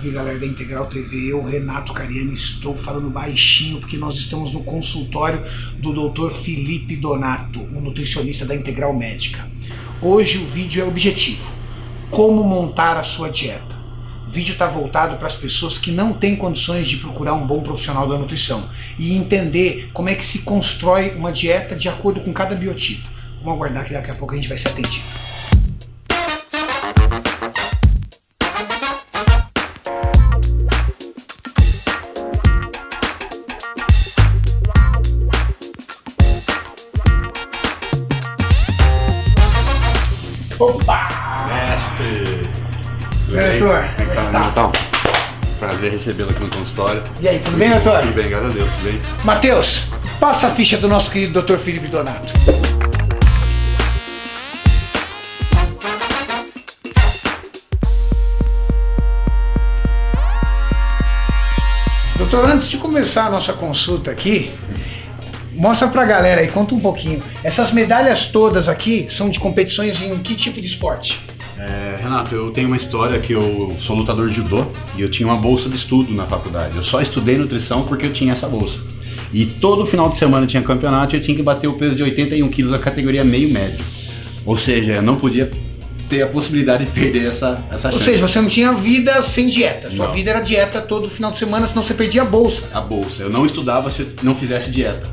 Salve galera da Integral TV, eu, Renato Cariani, estou falando baixinho porque nós estamos no consultório do Dr. Felipe Donato, o nutricionista da Integral Médica. Hoje o vídeo é objetivo, como montar a sua dieta. O vídeo está voltado para as pessoas que não têm condições de procurar um bom profissional da nutrição e entender como é que se constrói uma dieta de acordo com cada biotipo. Vamos aguardar que daqui a pouco a gente vai ser atendido. Opa! Mestre! Tudo bem, bem? doutor? Como é que tá, Tá. Natal? Prazer recebê-lo aqui no consultório. E aí, tudo bem, doutor? Tudo bem, graças a Deus, tudo bem? Matheus, passa a ficha do nosso querido Dr. Felipe Donato. Doutor, antes de começar a nossa consulta aqui, mostra pra galera aí, conta um pouquinho. Essas medalhas todas aqui são de competições em que tipo de esporte? Renato, eu tenho uma história que eu sou lutador de judô e eu tinha uma bolsa de estudo na faculdade. Eu só estudei nutrição porque eu tinha essa bolsa. E todo final de semana tinha campeonato e eu tinha que bater o peso de 81 quilos na categoria meio médio. Ou seja, eu não podia ter a possibilidade de perder essa chance. Ou seja, você não tinha vida sem dieta. Sua Não. vida era dieta todo final de semana, senão você perdia a bolsa. A bolsa. Eu não estudava se eu não fizesse dieta.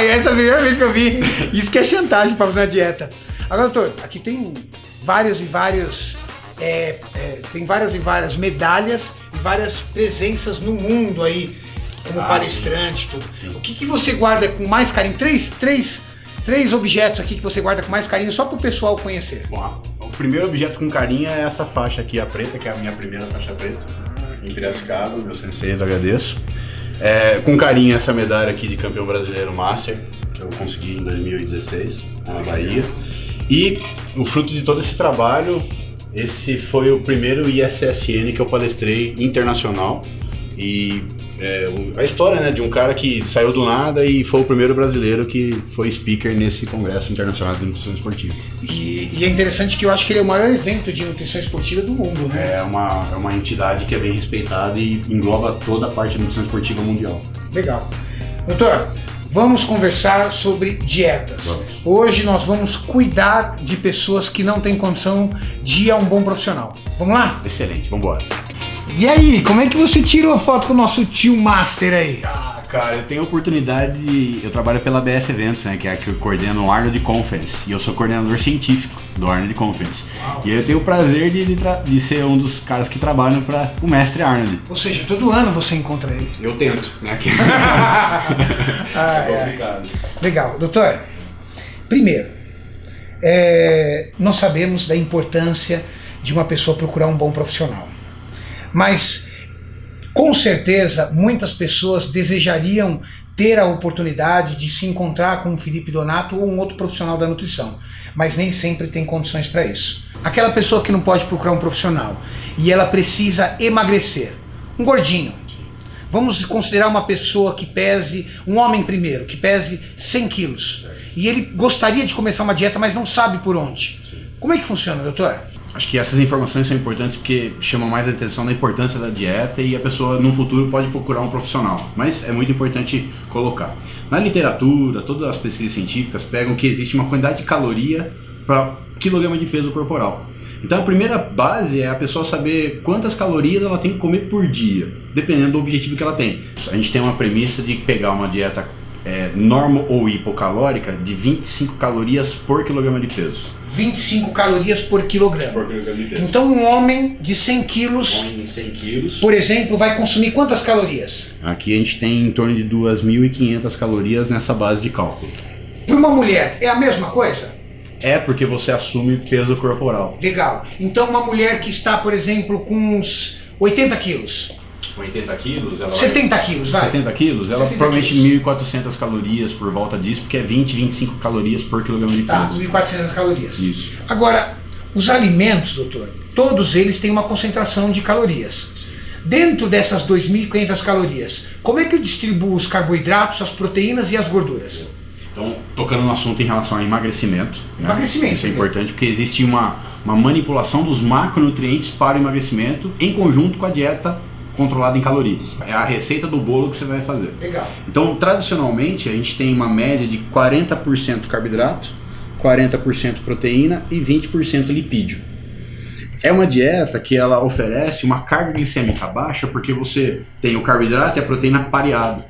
Essa é a primeira vez que eu vi. Isso que é chantagem para fazer uma dieta. Agora, doutor, aqui tem várias e várias medalhas e várias presenças no mundo aí, como palestrante, tudo. Sim. O que você guarda com mais carinho? Três objetos aqui que você guarda com mais carinho, só para o pessoal conhecer. Bom, o primeiro objeto com carinho é essa faixa aqui, a preta, que é a minha primeira faixa preta. Em Piracicaba, meu sensei, eu agradeço. Com carinho essa medalha aqui de campeão brasileiro Master, que eu consegui em 2016, na Bahia. E o fruto de todo esse trabalho, esse foi o primeiro ISSN que eu palestrei internacional. E a história, né, de um cara que saiu do nada e foi o primeiro brasileiro que foi speaker nesse Congresso Internacional de Nutrição Esportiva. E é interessante que eu acho que ele é o maior evento de nutrição esportiva do mundo, né? É uma entidade que é bem respeitada e engloba toda a parte da nutrição esportiva mundial. Legal. Doutor, vamos conversar sobre dietas. Vamos. Hoje nós vamos cuidar de pessoas que não têm condição de ir a um bom profissional. Vamos lá? Excelente, vambora. E aí, como é que você tirou a foto com o nosso tio Master aí? Cara, eu tenho a oportunidade eu trabalho pela BF Eventos, né, que é a que eu coordeno o Arnold Conference, e eu sou coordenador científico do Arnold Conference. Uau. E eu tenho o prazer de ser um dos caras que trabalham para o mestre Arnold. Ou seja, todo ano você encontra ele. Eu tento, né? Ai, complicado. Legal, doutor. Primeiro, nós sabemos da importância de uma pessoa procurar um bom profissional. Mas, com certeza, muitas pessoas desejariam ter a oportunidade de se encontrar com o Felipe Donato ou um outro profissional da nutrição, mas nem sempre tem condições para isso. Aquela pessoa que não pode procurar um profissional e ela precisa emagrecer, um gordinho. Vamos considerar uma pessoa que pese, um homem primeiro, que pese 100 quilos. E ele gostaria de começar uma dieta, mas não sabe por onde. Como é que funciona, doutor? Acho que essas informações são importantes porque chamam mais a atenção da importância da dieta e a pessoa no futuro pode procurar um profissional, mas é muito importante colocar. Na literatura, todas as pesquisas científicas pegam que existe uma quantidade de caloria para quilograma de peso corporal. Então a primeira base é a pessoa saber quantas calorias ela tem que comer por dia, dependendo do objetivo que ela tem. A gente tem uma premissa de pegar uma dieta normo ou hipocalórica de 25 calorias por quilograma de peso. 25 calorias por quilograma. Por quilograma de peso. Então um homem de 100 quilos, Homem de 100 quilos. por exemplo, vai consumir quantas calorias? Aqui a gente tem em torno de 2.500 calorias nessa base de cálculo. Para uma mulher, é a mesma coisa? É porque você assume peso corporal. Legal. Então uma mulher que está, por exemplo, com uns 80 quilos, Com 80 quilos, ela 70 quilos, vai. 70 quilos, ela 70 provavelmente quilos. 1.400 calorias por volta disso, porque é 25 calorias por quilograma de Tá, peso. 1.400 calorias. Isso. Agora, os alimentos, doutor, todos eles têm uma concentração de calorias. Dentro dessas 2.500 calorias, como é que eu distribuo os carboidratos, as proteínas e as gorduras? Então, tocando no assunto em relação a emagrecimento. Emagrecimento. Né? Isso é importante porque existe uma manipulação dos macronutrientes para o emagrecimento em conjunto com a dieta controlada em calorias. É a receita do bolo que você vai fazer. Legal. Então, tradicionalmente, a gente tem uma média de 40% carboidrato, 40% proteína e 20% lipídio. É uma dieta que ela oferece uma carga glicêmica baixa porque você tem o carboidrato e a proteína pareado.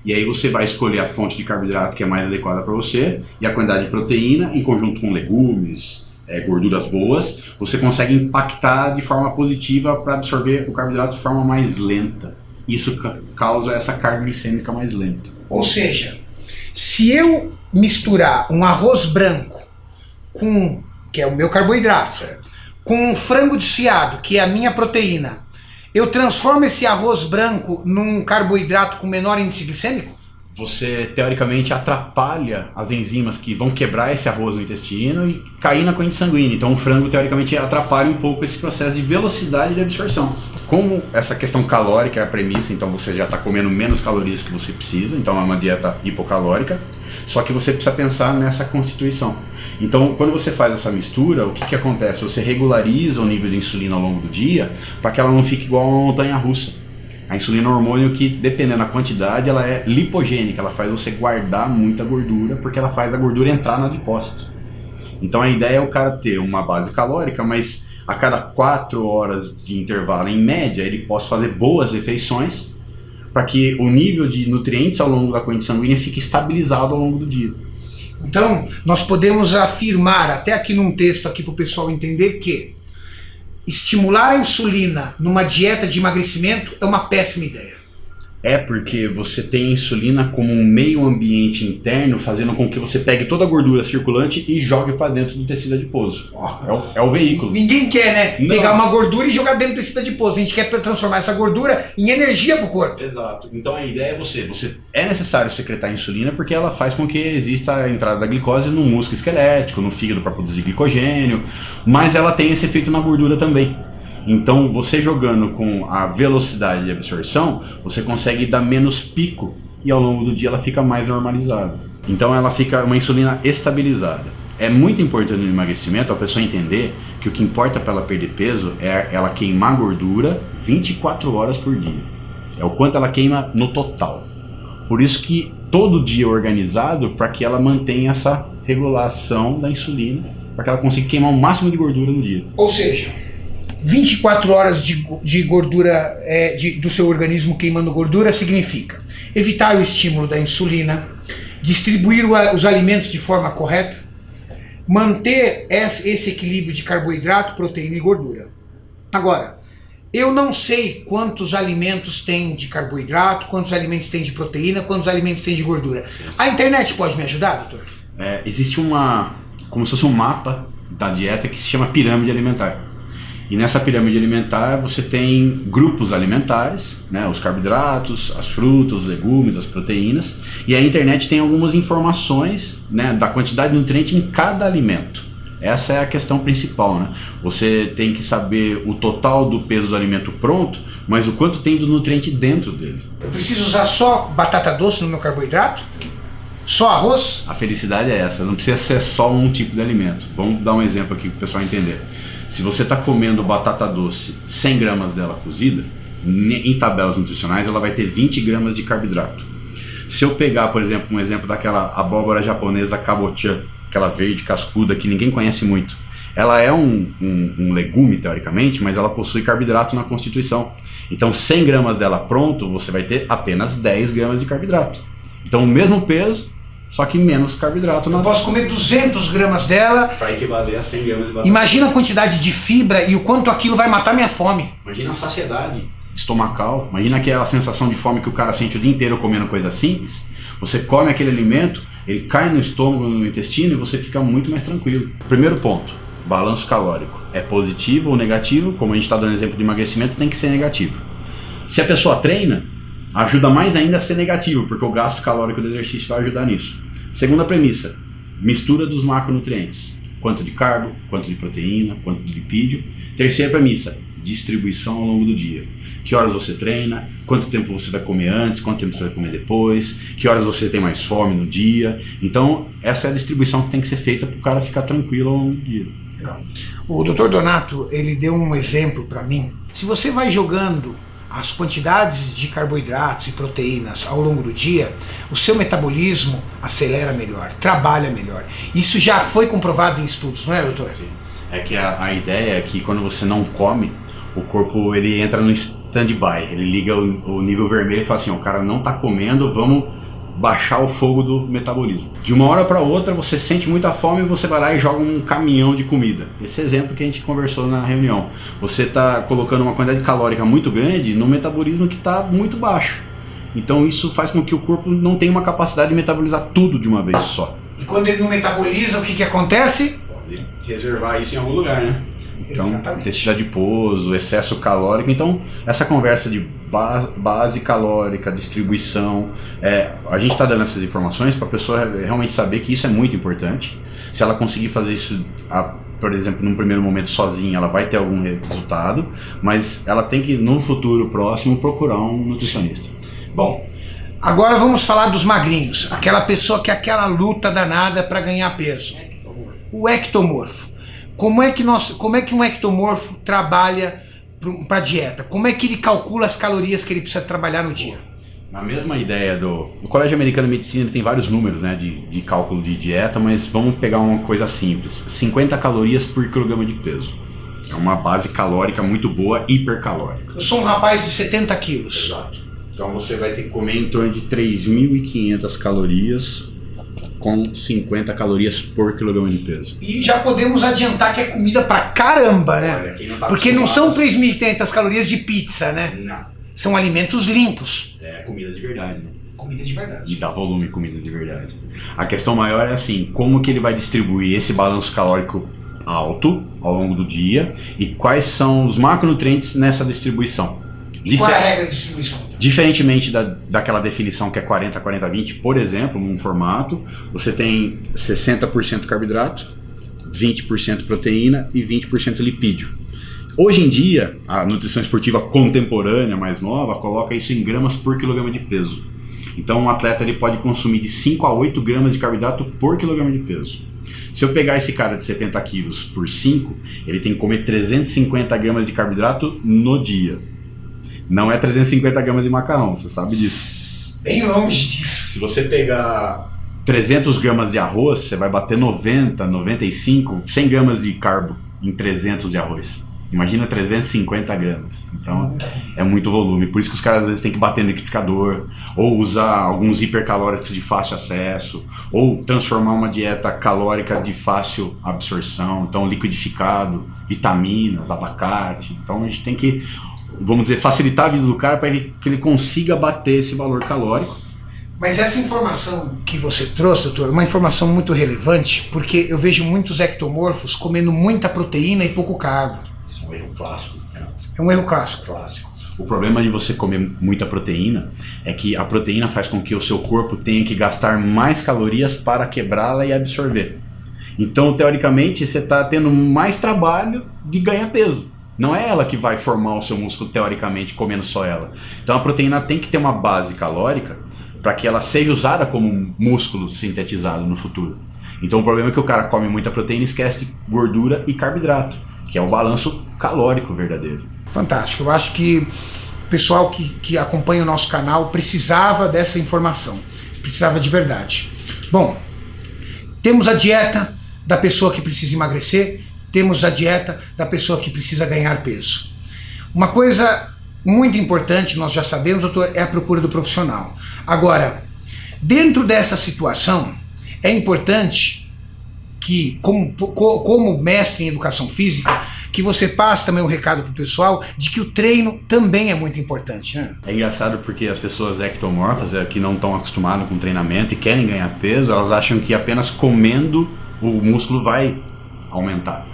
E aí você vai escolher a fonte de carboidrato que é mais adequada para você e a quantidade de proteína em conjunto com legumes, gorduras boas, você consegue impactar de forma positiva para absorver o carboidrato de forma mais lenta. Isso causa essa carga glicêmica mais lenta. Ou seja, se eu misturar um arroz branco com, que é o meu carboidrato, com um frango desfiado, que é a minha proteína, eu transformo esse arroz branco num carboidrato com menor índice glicêmico? Você, teoricamente, atrapalha as enzimas que vão quebrar esse arroz no intestino e cair na corrente sanguínea. Então o frango, teoricamente, atrapalha um pouco esse processo de velocidade de absorção. Como essa questão calórica é a premissa, então você já está comendo menos calorias que você precisa, então é uma dieta hipocalórica, só que você precisa pensar nessa constituição. Então, quando você faz essa mistura, o que acontece? Você regulariza o nível de insulina ao longo do dia para que ela não fique igual a uma montanha-russa. A insulina é um hormônio que, dependendo da quantidade, ela é lipogênica, ela faz você guardar muita gordura, porque ela faz a gordura entrar no adipócito. Então a ideia é o cara ter uma base calórica, mas a cada 4 horas de intervalo, em média, ele possa fazer boas refeições para que o nível de nutrientes ao longo da corrente sanguínea fique estabilizado ao longo do dia. Então, nós podemos afirmar, até aqui num texto aqui para o pessoal entender, que estimular a insulina numa dieta de emagrecimento é uma péssima ideia. É porque você tem a insulina como um meio ambiente interno, fazendo com que você pegue toda a gordura circulante e jogue para dentro do tecido adiposo. É o veículo. Ninguém quer, né? Não. Pegar uma gordura e jogar dentro do tecido adiposo. A gente quer transformar essa gordura em energia para o corpo. Exato. Então a ideia é você é necessário secretar insulina porque ela faz com que exista a entrada da glicose no músculo esquelético, no fígado para produzir glicogênio, mas ela tem esse efeito na gordura também. Então, você jogando com a velocidade de absorção, você consegue dar menos pico e ao longo do dia ela fica mais normalizada. Então, ela fica uma insulina estabilizada. É muito importante no emagrecimento a pessoa entender que o que importa para ela perder peso é ela queimar gordura 24 horas por dia. É o quanto ela queima no total. Por isso que todo dia é organizado para que ela mantenha essa regulação da insulina, para que ela consiga queimar o máximo de gordura no dia. Ou seja, 24 horas de gordura do seu organismo queimando gordura significa evitar o estímulo da insulina, distribuir os alimentos de forma correta, manter esse equilíbrio de carboidrato, proteína e gordura. Agora, eu não sei quantos alimentos tem de carboidrato, quantos alimentos tem de proteína, quantos alimentos tem de gordura. A internet pode me ajudar, doutor? Existe como se fosse um mapa da dieta que se chama pirâmide alimentar. E nessa pirâmide alimentar você tem grupos alimentares, né, os carboidratos, as frutas, os legumes, as proteínas. E a internet tem algumas informações, né, da quantidade de nutriente em cada alimento. Essa é a questão principal, né? Você tem que saber o total do peso do alimento pronto, mas o quanto tem do nutriente dentro dele. Eu preciso usar só batata doce no meu carboidrato? Só arroz? A felicidade é essa, não precisa ser só um tipo de alimento. Vamos dar um exemplo aqui para o pessoal entender. Se você está comendo batata doce, 100 gramas dela cozida, em tabelas nutricionais ela vai ter 20 gramas de carboidrato. Se eu pegar, por exemplo, um exemplo daquela abóbora japonesa kabocha, aquela verde cascuda que ninguém conhece muito, ela é um legume, teoricamente, mas ela possui carboidrato na constituição. Então 100 gramas dela pronto, você vai ter apenas 10 gramas de carboidrato. Então o mesmo peso, só que menos carboidrato. Eu posso comer 200 gramas dela para equivaler a 100 gramas de batata. Imagina a quantidade de fibra e o quanto aquilo vai matar minha fome. Imagina a saciedade estomacal. Imagina aquela sensação de fome que o cara sente o dia inteiro comendo coisa simples. Você come aquele alimento, ele cai no estômago, no intestino e você fica muito mais tranquilo. Primeiro ponto, balanço calórico. É positivo ou negativo? Como a gente está dando exemplo de emagrecimento, tem que ser negativo. Se a pessoa treina, ajuda mais ainda a ser negativo, porque o gasto calórico do exercício vai ajudar nisso. Segunda premissa, mistura dos macronutrientes. Quanto de carbo, quanto de proteína, quanto de lipídio. Terceira premissa, distribuição ao longo do dia. Que horas você treina, quanto tempo você vai comer antes, quanto tempo você vai comer depois, que horas você tem mais fome no dia. Então, essa é a distribuição que tem que ser feita para o cara ficar tranquilo ao longo do dia. O Dr. Donato, ele deu um exemplo para mim. Se você vai jogando as quantidades de carboidratos e proteínas ao longo do dia, o seu metabolismo acelera melhor, trabalha melhor. Isso já foi comprovado em estudos, não é, doutor? Sim. É que a ideia é que quando você não come, o corpo ele entra no stand-by, ele liga o nível vermelho e fala assim, o cara não está comendo, vamos baixar o fogo do metabolismo. De uma hora para outra você sente muita fome e você vai lá e joga um caminhão de comida. Esse exemplo que a gente conversou na reunião. Você está colocando uma quantidade calórica muito grande no metabolismo que está muito baixo. Então isso faz com que o corpo não tenha uma capacidade de metabolizar tudo de uma vez só. E quando ele não metaboliza, o que acontece? Pode reservar isso em algum lugar, né? Então, Exatamente. intensidade de pouso, excesso calórico. Então, essa conversa de base calórica, distribuição, a gente está dando essas informações para a pessoa realmente saber que isso é muito importante. Se ela conseguir fazer isso, por exemplo, num primeiro momento sozinha, ela vai ter algum resultado, mas ela tem que, no futuro próximo, procurar um nutricionista. Bom, agora vamos falar dos magrinhos. Aquela pessoa que é aquela luta danada para ganhar peso. O ectomorfo. Como é que um ectomorfo trabalha para dieta? Como é que ele calcula as calorias que ele precisa trabalhar no dia? Na mesma ideia do Colégio Americano de Medicina, ele tem vários números, né, de cálculo de dieta, mas vamos pegar uma coisa simples. 50 calorias por quilograma de peso. É uma base calórica muito boa, hipercalórica. Eu sou um rapaz de 70 quilos. Exato. Então você vai ter que comer em torno de 3.500 calorias com 50 calorias por quilograma de peso. E já podemos adiantar que é comida pra caramba, né? Porque não são 3.500 calorias de pizza, né? Não. São alimentos limpos. É comida de verdade, né? Comida de verdade. E dá volume comida de verdade. A questão maior é assim, como que ele vai distribuir esse balanço calórico alto ao longo do dia e quais são os macronutrientes nessa distribuição. E qual é a regra de distribuição? Diferentemente daquela definição que é 40-40-20, por exemplo, num formato, você tem 60% carboidrato, 20% proteína e 20% lipídio. Hoje em dia, a nutrição esportiva contemporânea, mais nova, coloca isso em gramas por quilograma de peso. Então, um atleta ele pode consumir de 5 a 8 gramas de carboidrato por quilograma de peso. Se eu pegar esse cara de 70 quilos por 5, ele tem que comer 350 gramas de carboidrato no dia. Não é 350 gramas de macarrão, você sabe disso. Bem longe disso. Se você pegar 300 gramas de arroz, você vai bater 90, 95, 100 gramas de carbo em 300 de arroz. Imagina 350 gramas. Então é muito volume. Por isso que os caras às vezes têm que bater no liquidificador, ou usar alguns hipercalóricos de fácil acesso, ou transformar uma dieta calórica de fácil absorção. Então liquidificado, vitaminas, abacate. Então a gente tem que, vamos dizer, facilitar a vida do cara para que ele consiga bater esse valor calórico. Mas essa informação que você trouxe, doutor, é uma informação muito relevante, porque eu vejo muitos ectomorfos comendo muita proteína e pouco carbo. Isso é um erro clássico, Renato. É um erro clássico. O problema de você comer muita proteína é que a proteína faz com que o seu corpo tenha que gastar mais calorias para quebrá-la e absorver. Então, teoricamente, você está tendo mais trabalho de ganhar peso. Não é ela que vai formar o seu músculo, teoricamente, comendo só ela. Então, a proteína tem que ter uma base calórica para que ela seja usada como um músculo sintetizado no futuro. Então, o problema é que o cara come muita proteína e esquece de gordura e carboidrato, que é o balanço calórico verdadeiro. Fantástico. Eu acho que o pessoal que acompanha o nosso canal precisava dessa informação. Precisava de verdade. Bom, temos a dieta da pessoa que precisa emagrecer, temos a dieta da pessoa que precisa ganhar peso. Uma coisa muito importante, nós já sabemos, doutor, é a procura do profissional. Agora, dentro dessa situação, é importante que, como mestre em educação física, que você passe também um recado pro pessoal de que o treino também é muito importante, né? É engraçado porque as pessoas ectomorfas, que não estão acostumadas com treinamento e querem ganhar peso, elas acham que apenas comendo o músculo vai aumentar.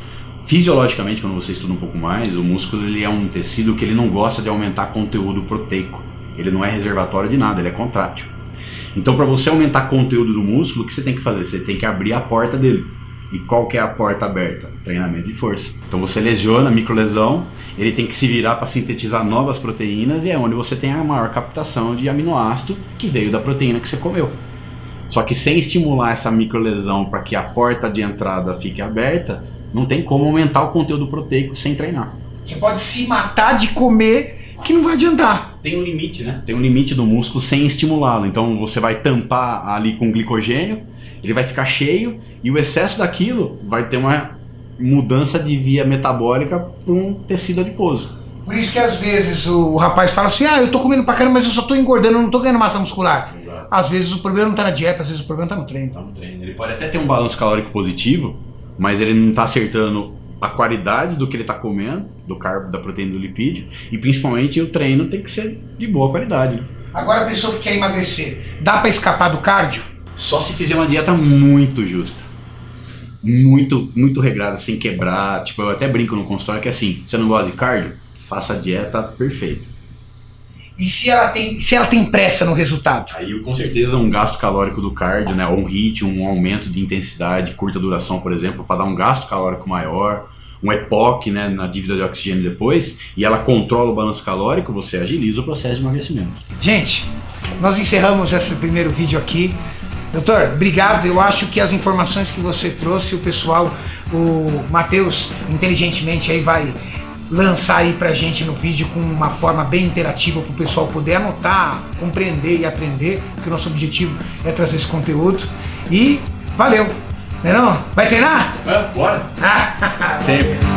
Fisiologicamente, quando você estuda um pouco mais, o músculo ele é um tecido que ele não gosta de aumentar conteúdo proteico. Ele não é reservatório de nada, ele é contrátil. Então, para você aumentar conteúdo do músculo, o que você tem que fazer? Você tem que abrir a porta dele. E qual que é a porta aberta? Treinamento de força. Então você lesiona, microlesão, ele tem que se virar para sintetizar novas proteínas e é onde você tem a maior captação de aminoácido que veio da proteína que você comeu. Só que sem estimular essa microlesão para que a porta de entrada fique aberta, não tem como aumentar o conteúdo proteico sem treinar. Você pode se matar de comer que não vai adiantar. Tem um limite, né? Tem um limite do músculo sem estimulá-lo. Então você vai tampar ali com glicogênio, ele vai ficar cheio e o excesso daquilo vai ter uma mudança de via metabólica para um tecido adiposo. Por isso que às vezes o rapaz fala assim, eu tô comendo pra caramba, mas eu só tô engordando, eu não tô ganhando massa muscular. Exato. Às vezes o problema não tá na dieta, às vezes o problema tá no treino. Tá no treino. Ele pode até ter um balanço calórico positivo, mas ele não tá acertando a qualidade do que ele tá comendo, do carbo, da proteína, do lipídio, e principalmente o treino tem que ser de boa qualidade. Agora a pessoa que quer emagrecer, dá pra escapar do cardio? Só se fizer uma dieta muito justa. Muito regrada, sem quebrar. Tipo, eu até brinco no consultório que é assim, você não gosta de cardio? Faça a dieta perfeita. E se ela tem pressa no resultado? Aí com certeza um gasto calórico do cardio, né, ou um HIIT, um aumento de intensidade, curta duração, por exemplo, para dar um gasto calórico maior, um EPOC, né, na dívida de oxigênio depois, e ela controla o balanço calórico, você agiliza o processo de emagrecimento. Gente, nós encerramos esse primeiro vídeo aqui. Doutor, obrigado. Eu acho que as informações que você trouxe, o pessoal, o Matheus, inteligentemente aí vai lançar aí pra gente no vídeo com uma forma bem interativa para o pessoal poder anotar, compreender e aprender, porque o nosso objetivo é trazer esse conteúdo. E valeu! Não é não? Vai treinar? Bora! Sempre!